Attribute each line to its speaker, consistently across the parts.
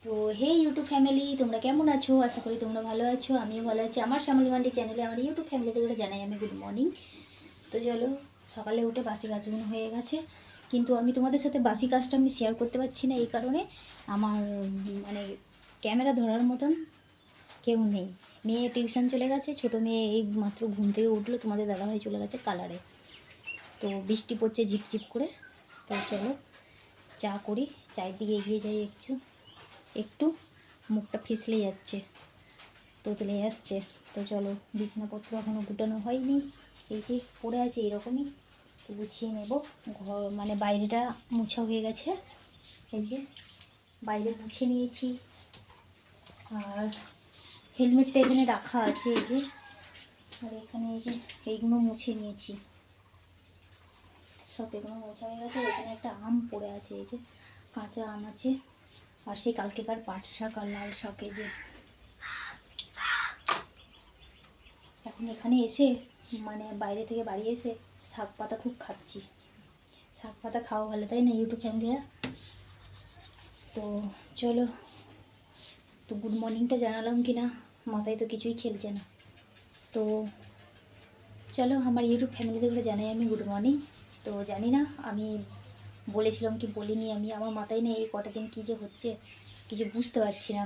Speaker 1: তো হে YouTube family, তোমরা কেমন আছো? আশা করি তোমরা ভালো আছো, আমিও ভালো আছি। আমার শ্যামলী মান্ডি চ্যানেলে আমার ইউটিউব ফ্যামিলিতে করে জানাই আমি গুড মর্নিং। তো চলো, সকালে উঠে বাসি কাজগুলো হয়ে গেছে, কিন্তু আমি তোমাদের সাথে বাসি কাজটা আমি শেয়ার করতে পারছি না। এই কারণে আমার মানে ক্যামেরা ধরার মতন কেউ নেই। মেয়ে টিউশন চলে গেছে, ছোটো মেয়ে এই মাত্র ঘুম থেকে উঠলো, তোমাদের দাদাভাই চলে গেছে কালারে। তো বৃষ্টি পড়ছে ঝিপঝিপ করে। তো চলো চা করি, চায়ের দিকে এগিয়ে যাই। একটু মুখটা ফিসলে যাচ্ছে, তোতলে যাচ্ছে। তো চলো, বিছানাপত্র এখনও গুটানো হয়নি, এই যে পড়ে আছে এরকমই, তো গুছিয়ে নেব। ঘর মানে বাইরেটা মুছা হয়ে গেছে, এই যে বাইরে মুছে নিয়েছি। আর হেলমেটটা এখানে রাখা আছে, এই যে। আর এখানে এই যে এইগুলো মুছে নিয়েছি, সব এগুলো মোছা হয়ে গেছে। এখানে একটা আম পড়ে আছে, এই যে কাঁচা আম আছে। আর সেই কালকেকার পাট শাক আর লাল শাক, এই যে। এখন এখানে এসে মানে বাইরে থেকে বাড়ি এসে শাক পাতা খুব খাচ্ছি। শাক পাতা খাওয়া ভালো, তাই না ইউটিউব ফ্যামিলিরা? তো চলো, তো গুড মর্নিংটা জানালাম কি না মাথায় তো কিছুই খেলছে না। তো চলো, আমার ইউটিউব ফ্যামিলিতে করে জানাই আমি গুড মর্নিং। তো জানি না আমি বলেছিলাম কি বলিনি, আমি আমার মাথায় নেই এই কটা দিন কী যে হচ্ছে কিছু বুঝতে পারছি না।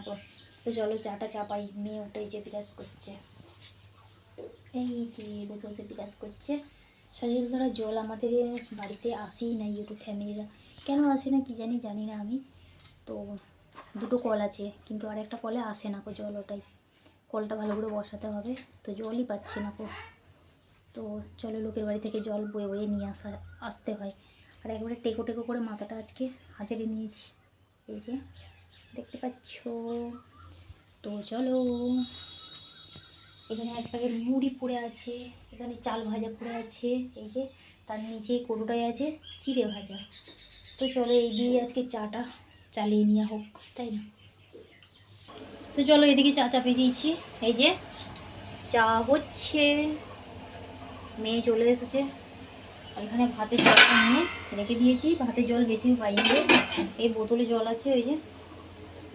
Speaker 1: তো চলো চাটা চাপাই। মেয়ে ওটাই যে বিরাজ করছে, এই যে বসে বসে বিরাজ করছে। সজল ধরা জল আমাদের বাড়িতে আসেই না ইউটিউব ফ্যামিলিরা, কেন আসে না কি জানি না আমি। তো দুটো কল আছে, কিন্তু আর একটা কলে আসে না জল, ওটাই কলটা ভালো করে বসাতে হবে। তো জলই পাচ্ছি না তো চলো, লোকের বাড়ি থেকে জল বয়ে বয়ে নিয়ে আসতে হয়। আর একবারে টেকো টেকো করে মাথাটা আজকে হাজারে নিয়েছি, এই যে দেখতে পাচ্ছ। তো চলো, এখানে এক প্যাকেট মুড়ি পড়ে আছে, এখানে চাল ভাজা পড়ে আছে, এই যে তার নিচে কোটোটায় আছে চিড়ে ভাজা। তো চলো এই দিয়ে আজকে চাটা চালিয়ে নেওয়া হোক, তাই না? তো চলো এদিকে চা চাপিয়ে দিয়েছি, এই যে চা হচ্ছে। মেয়ে চলে এসেছে, এখানে ভাতের জলটা নিয়ে রেখে দিয়েছি। ভাতের জল বেশি পাইনি, এই বোতলে জল আছে, ওই যে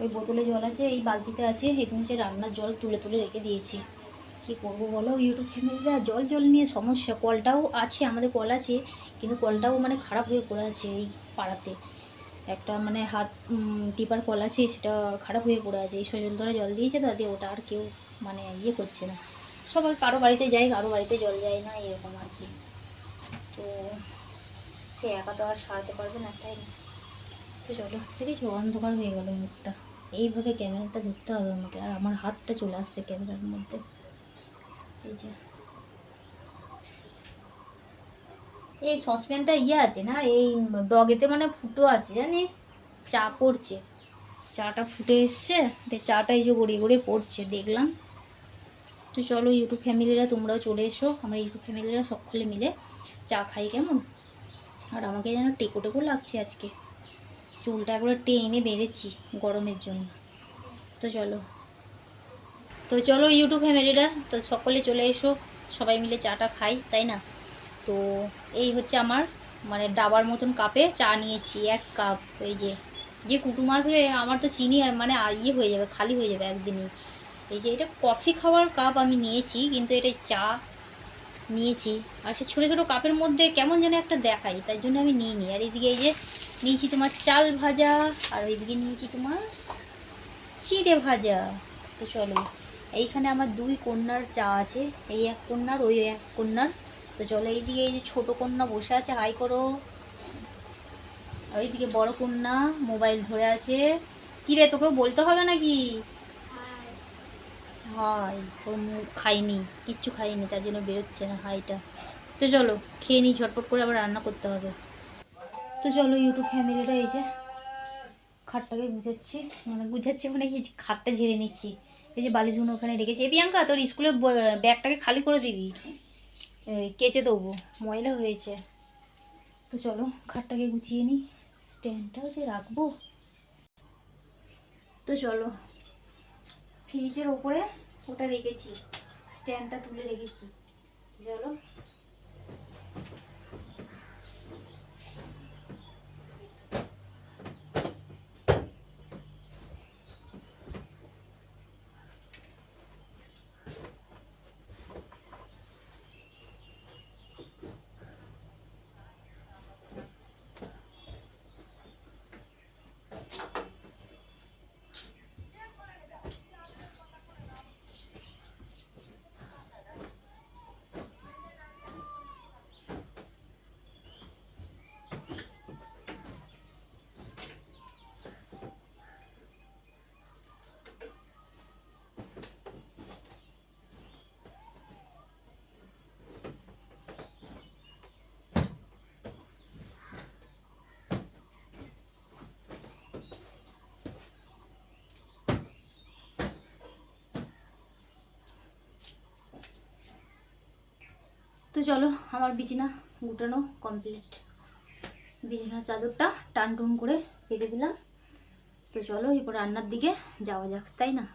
Speaker 1: ওই বোতলে জল আছে, এই বালতিতে আছে। এখানে হচ্ছে রান্নার জল তুলে তুলে রেখে দিয়েছি। কী করবো বলো ইউটিউব ফ্যামিলিরা, জল নিয়ে সমস্যা। কলটাও আছে, আমাদের কল আছে, কিন্তু কলটাও মানে খারাপ হয়ে পড়ে আছে। এই পাড়াতে একটা মানে হাত টিপার কল আছে, সেটা খারাপ হয়ে পড়ে আছে। এই সজল ধরা জল দিয়েছে, তাতে ওটা আর কেউ মানে ইয়ে করছে না। সবাই কারো বাড়িতে যায়, কারো বাড়িতে জল যায় না, এরকম আর কি। তো সে একা তো আর সারাতে পারবে না, তাই না? তো চলো, দেখেছো অন্ধকার হয়ে গেল মুখটা। এইভাবে ক্যামেরাটা ধরতে হবে আমাকে, আর আমার হাতটা চলে আসছে ক্যামেরার মধ্যে, এই যে। এই সসপ্যানটা ইয়ে আছে না, এই ডগেতে মানে ফুটো আছে জানিস, চা পড়ছে, চাটা ফুটে এসছে, চাটা এই যে গড়িয়ে গড়িয়ে পড়ছে দেখলাম। তো চলো ইউটিউব ফ্যামিলিরা তোমরাও চলে এসো, আমরা ইউটিউব ফ্যামিলিরা সকলে মিলে চা খাই, কেমন? আর আমাকে যেন টেকো টেকো লাগছে আজকে, চুলটা একবার টেনে বেঁধেছি গরমের জন্য। তো চলো ইউটিউব ফ্যামিলিরা, তো সকলে চলে এসো, সবাই মিলে চাটা খাই, তাই না? তো এই হচ্ছে আমার মানে ডাবার মতন কাপে চা নিয়েছি, 1 কাপ। এই যে যে কুটুম আসবে আমার তো চিনি মানে ইয়ে হয়ে যাবে, খালি হয়ে যাবে একদিনই। এই যে এটা কফি খাওয়ার কাপ আমি নিয়েছি, কিন্তু এটা চা নিয়েছি। আর সে ছোটো ছোটো কাপের মধ্যে কেমন যেন একটা দেখাই, তাই জন্য আমি নিইনি। আর এইদিকে এই যে নিয়েছি তোমার চাল ভাজা, আর ওইদিকে নিয়েছি তোমার চিড়ে ভাজা। তো চলো, এইখানে আমার 2 কন্যার চা আছে, এই 1 কন্যার, ওই 1 কন্যার। তো চলো এইদিকে এই যে ছোটো কন্যা বসে আছে, হাই করো। আর ওইদিকে বড় কন্যা মোবাইল ধরে আছে। কিরে, তোকেও বলতে হবে নাকি? হাই, ওর মুখ খাইনি, কিচ্ছু খাইনি, তার জন্য বেরোচ্ছে না হাইটা। তো চলো খেয়ে নিই ঝটপট করে, আবার রান্না করতে হবে। তো চলো ইউটিউব ফ্যামিলিটা, এই যে খাটটাকে গুছাচ্ছি মানে কি, খাটটা ঝেড়ে নিচ্ছি। এই যে বালিশগুলো ওখানে রেখেছি। প্রিয়াঙ্কা, তোর স্কুলের ব্যাগটাকে খালি করে দিবি, কেচে দেবো, ময়লা হয়েছে। তো চলো খাটটাকে গুছিয়ে নিই, স্ট্যান্ডটাও যে রাখবো। তো চলো, ফ্রিজের ওপরে ওটা রেখেছি, স্ট্যান্ডটা তুলে রেখেছি। চলো তো চলো আমার বিছানা গুটানো কমপ্লিট, বিছানার চাদরটা টান টুন করে পেতে দিলাম। তো চলো এরপর রান্নার দিকে যাওয়া যাক, তাই না?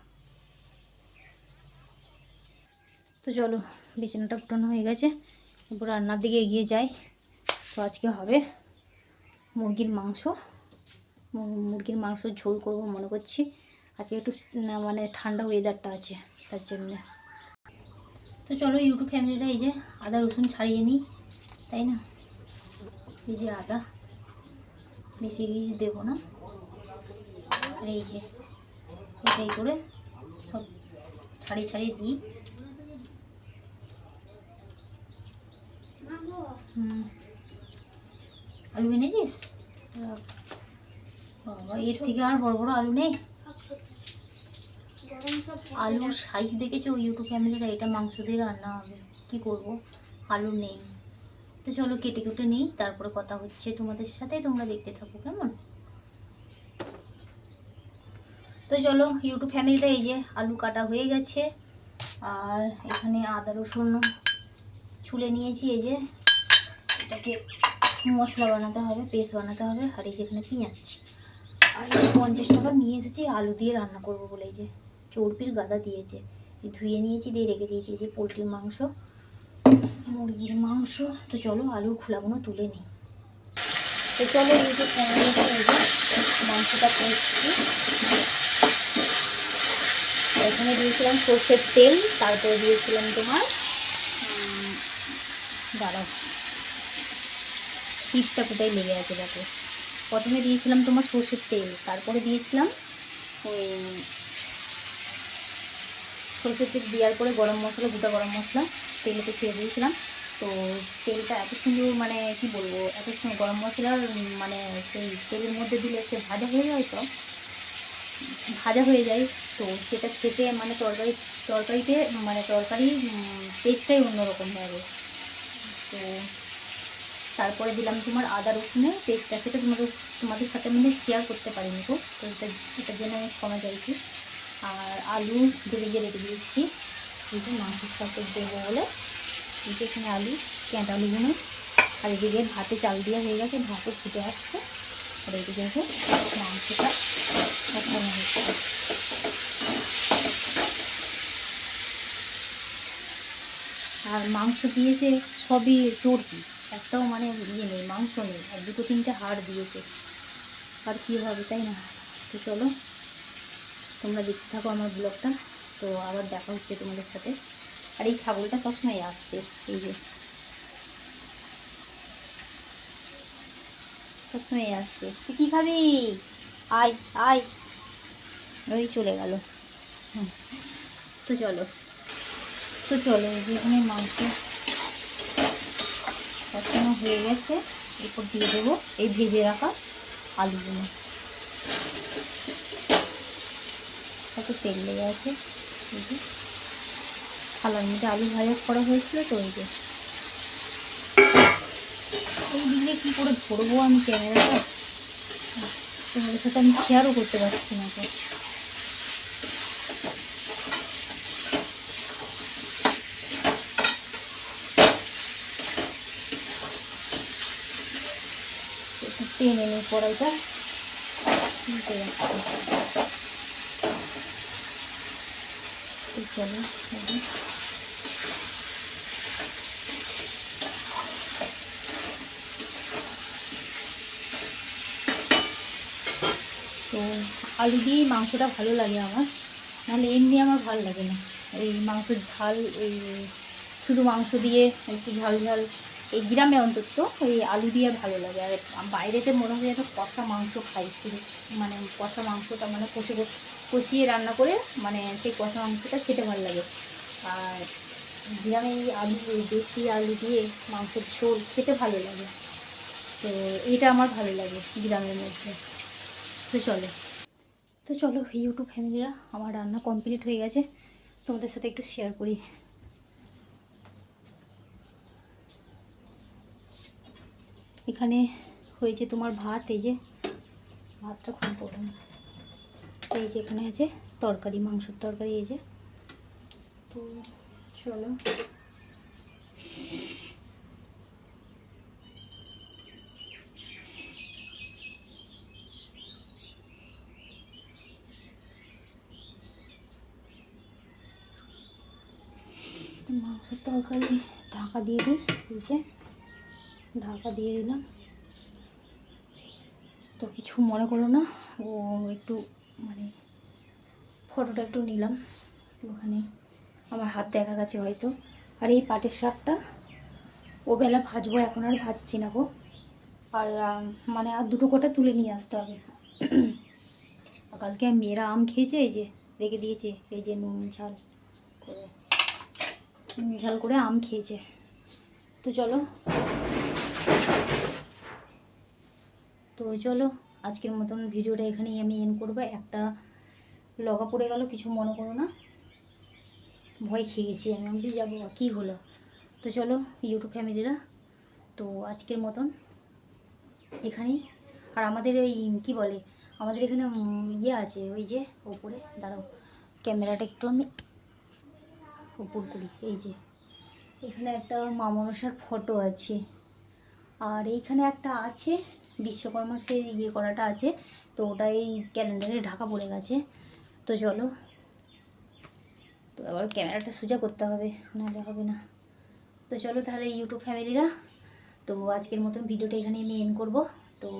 Speaker 1: তো চলো বিছানাটা গুটানো হয়ে গেছে, এরপর রান্নার দিকে এগিয়ে যাই। তো আজকে হবে মুরগির মাংস, মুরগির মাংস ঝোল করব মনে করছি। আজকে একটু মানে ঠান্ডা ওয়েদারটা আছে তার জন্য। তো চলো ইউটিউব ফ্যামিলিটা এই যে আদা রসুন ছাড়িয়ে নিই, তাই না? এই যে আদা, বেশি কিছু দেবো না, আর এই যে এটাই করে সব ছাড়িয়ে ছাড়িয়ে দিই। আলু এনেছিস? বাবা, এর থেকে আর বড় বড় আলু নেই? আলুর সাইজ দেখেছো ইউটিউব ফ্যামিলিরা? এটা মাংস দিয়ে রান্না হবে, কি করব, আলু নেই। তো চলো কেটে কেটে নিই, তারপরে কথা হচ্ছে তোমাদের সাথে, তোমরা দেখতে থাকো কেমন। তো চলো ইউটিউব ফ্যামিলিটা এই যে আলু কাটা হয়ে গেছে, আর এখানে আদা রসুন ছুলে নিয়েছি। এই যে এটাকে মশলা বানাতে হবে, পেস্ট বানাতে হবে। আর এই যেখানে পেঁয়াজ, আর এই 50 টাকা নিয়ে এসেছি আলু দিয়ে রান্না করব বলে। এই যে চর্বির গাদা দিয়েছে, ধুয়ে নিয়েছি, দিয়ে রেখে দিয়েছি। এই যে পোলট্রির মাংস, মুরগির মাংস। তো চলো আলু খোলাগুলো তুলে নিই। তো চলো ইউটিউব ফ্যামিলিটা এই যে মাংসটা করছি। এখানে দিয়েছিলাম সর্ষের তেল, তারপরে দিয়েছিলাম তোমার দাঁড়াও, টিপটা কোথায় লেগে আছে দেখো। প্রথমে দিয়েছিলাম তোমার সর্ষের তেল, তারপরে দিয়েছিলাম ওই সর্ষের তেল দেওয়ার পরে গরম মশলা, গোটা গরম মশলা তেলেতে ছেড়ে দিয়েছিলাম। তো তেলটা এত সুন্দর, মানে কি বলবো, এত সুন্দর গরম মশলার মানে সেই তেলের মধ্যে দিলে সে ভাজা হয়ে যায়, তো ভাজা হয়ে যায়। তো সেটা খেতে মানে তরকারিতে মানে তরকারির টেস্টটাই অন্যরকম হবে। তো তারপরে দিলাম তোমার আদা রসুনের পেস্টটা, সেটা তোমাদের সাথে আমি শেয়ার করতে পারিনি। তো এটার জন্য আমি ক্ষমা চাইছি। আর আলু ভেজে রেখে দিয়েছি, এই যে মাংসের সাথে দেবো বলে। এই যে এখানে আলু, ক্যাঁটা আলুগুলো। আর এদিকে ভাতে চাল দেওয়া হয়ে গেছে, ভাতও ফুটে আসছে। আর এদিকে মাংসটা কষানো হচ্ছে। আর মাংস দিয়েছে সবই চর্বি, একটাও মানে ইয়ে নেই, মাংস নেই। আর দুটো তিনটে হাড় দিয়েছে, আর কী হবে, তাই না? তো চলো তোমরা দেখতে থাকো আমার ব্লগটা। তো আবার দেখা হচ্ছে তোমাদের সাথে। আর এই ছাগলটা সবসময় আসছে, এই যে সবসময় আসছে। তুই কী খাবি? আয় আয়, ওই চলে গেল। তো চলো এই যে এখানে মাংস কষানো হয়ে গেছে, এরপর দিয়ে দেবো এই ভেজে রাখা আলুগুলো। কত তেল লেগে আছে, এই যে থালার মধ্যে আলু ভাজা করা হয়েছিল। তো এই যে এই দিলে কী করে ধরবো আমি ক্যামেরাটা, তোমাদের সাথে আমি শেয়ারও করতে পারছি না। তো একটু টেনে নিই কড়াইটা, চলো তো আলু দিয়েই মাংসটা ভালো লাগে আমার, নাহলে এমনি আমার ভালো লাগে না। এই মাংসের ঝাল, এই শুধু মাংস দিয়ে একটু ঝাল ঝাল, এই গ্রামে অন্তত ওই আলু দিয়ে ভালো লাগে। আর বাইরেতে মনে হয় একটা কষা মাংস খাই শুধু, মানে কষা মাংসটা মানে কষিয়ে রান্না করে, মানে সেই কষা মাংসটা খেতে ভালো লাগে। আর গ্রামে এই আলু, দেশি আলু দিয়ে মাংসের ঝোল খেতে ভালো লাগে। তো এটা আমার ভালো লাগে গ্রামের মধ্যে। তো চলো ইউটিউব ফ্যামিলিরা আমার রান্না কমপ্লিট হয়ে গেছে, তোমাদের সাথে একটু শেয়ার করি। এখানে হয়েছে তোমার ভাত, এই যে ভাতটা খুব প্রধান। এই যে এখানে আছে তরকারি, মাংসের তরকারি, এই যে। তো চলো মাংসের তরকারি ঢাকা দিয়ে দিই, এই যে ঢাকা দিয়ে দিলাম। তো কিছু মনে করো না, ও একটু মানে ফটোটা একটু নিলাম, ওখানে আমার হাত দেখা গেছে হয়তো। আর এই পাটের শাকটা ও বেলা ভাজবো, এখন আর ভাজছি না গো। আর মানে আর দুটো কোটা তুলে নিয়ে আসতে হবে। কালকে মেয়েরা আম খেয়েছে, এই যে রেখে দিয়েছে, এই যে নুন ঝাল করে আম খেয়েছে। তো চলো আজকের মতন ভিডিওটা এখানেই আমি এন্ড করবো। একটা লগা পড়ে গেল, কিছু মনে করো না, ভয় খেয়ে গেছি আমি যে যাবো কী হলো। তো চলো ইউটিউব ফ্যামিলিরা, তো আজকের মতন এখানেই। আর আমাদের ওই কী বলে, আমাদের এখানে ইয়ে আছে, ওই যে ওপরে দাঁড়াও, ক্যামেরাটা একটু আমি উপর করি, এই যে এখানে একটা মা মনসার ফটো আছে। আর এইখানে একটা আছে বিশ্বকর্মার সেই ইয়ে করাটা আছে, তো ওটা এই ক্যালেন্ডারে ঢাকা পড়ে গেছে। তো চলো, তো আবার ক্যামেরাটা সোজা করতে হবে, নাহলে হবে না। তো চলো তাহলে ইউটিউব ফ্যামিলিরা, তো আজকের মতন ভিডিওটা এখানে আমি এন্ড করবো। তো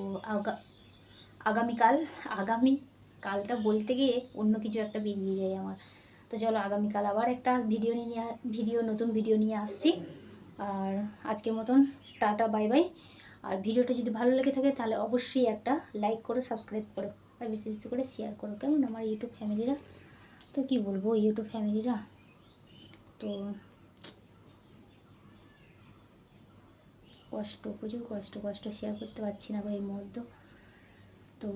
Speaker 1: আগামীকালটা বলতে গিয়ে অন্য কিছু একটা বেরিয়ে যায় আমার। তো চলো আগামীকাল আবার একটা নতুন ভিডিও নিয়ে আসছি। আর আজকের মতন টাটা বাই বাই। আর ভিডিওটা যদি ভালো লেগে থাকে তাহলে অবশ্যই একটা লাইক করো, সাবস্ক্রাইব করো, আর বেশি বেশি করে শেয়ার করো, কেমন আমার ইউটিউব ফ্যামিলিরা। তো কি বলবো ইউটিউব ফ্যামিলিরা, তো প্রচুর কষ্ট শেয়ার করতে পারছি না গো এই মুহূর্তে। তো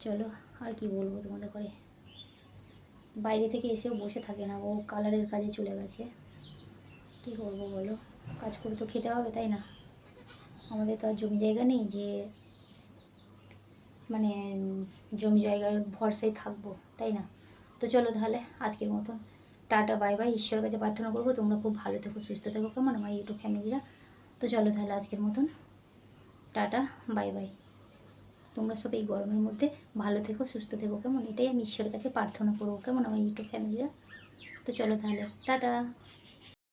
Speaker 1: চলো আর কি বলবো তোমাদের করে, বাইরে থেকে এসেও বসে থাকে না, ও কালারের কাজে চলে গেছে। কী করবো বলো, কাজ করে তো খেতে হবে, তাই না? আমাদের তো আর জমি জায়গা নেই যে মানে জমি জায়গার ভরসায় থাকবো, তাই না? তো চলো তাহলে আজকের মতন টাটা বাই বাই। ঈশ্বরের কাছে প্রার্থনা করবো তোমরা খুব ভালো থেকো, সুস্থ থেকো, কেমন আমার ইউটিউব ফ্যামিলিরা। তো চলো তাহলে আজকের মতন টাটা বাই বাই। তোমরা সব এই গরমের মধ্যে ভালো থেকো, সুস্থ থেকো, কেমন, এটাই আমি ঈশ্বরের কাছে প্রার্থনা করবো, কেমন আমার ইউটিউব ফ্যামিলিরা। তো চলো তাহলে টাটা।